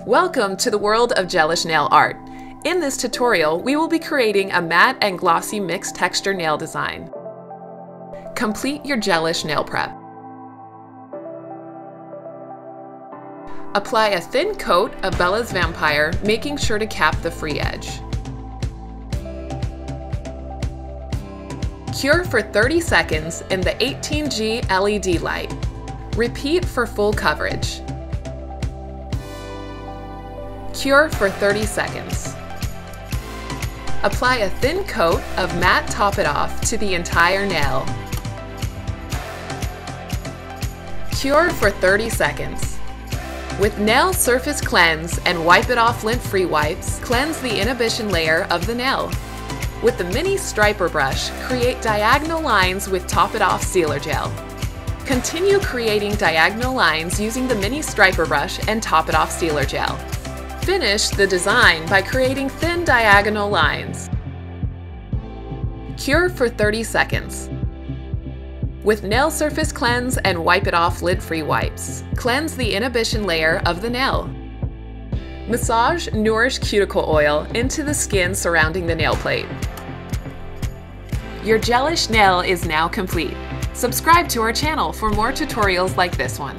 Welcome to the world of Gelish nail art. In this tutorial, we will be creating a matte and glossy mixed texture nail design. Complete your Gelish nail prep. Apply a thin coat of Bella's Vampire, making sure to cap the free edge. Cure for 30 seconds in the 18G LED light. Repeat for full coverage. Cure for 30 seconds. Apply a thin coat of matte Top It Off to the entire nail. Cure for 30 seconds. With Nail Surface Cleanse and Wipe It Off lint-free wipes, cleanse the inhibition layer of the nail. With the mini striper brush, create diagonal lines with Top It Off sealer gel. Continue creating diagonal lines using the mini striper brush and Top It Off sealer gel. Finish the design by creating thin diagonal lines. Cure for 30 seconds. With Nail Surface Cleanse and Wipe It Off lint-free wipes, cleanse the inhibition layer of the nail. Massage Nourish Cuticle Oil into the skin surrounding the nail plate. Your Gelish nail is now complete. Subscribe to our channel for more tutorials like this one.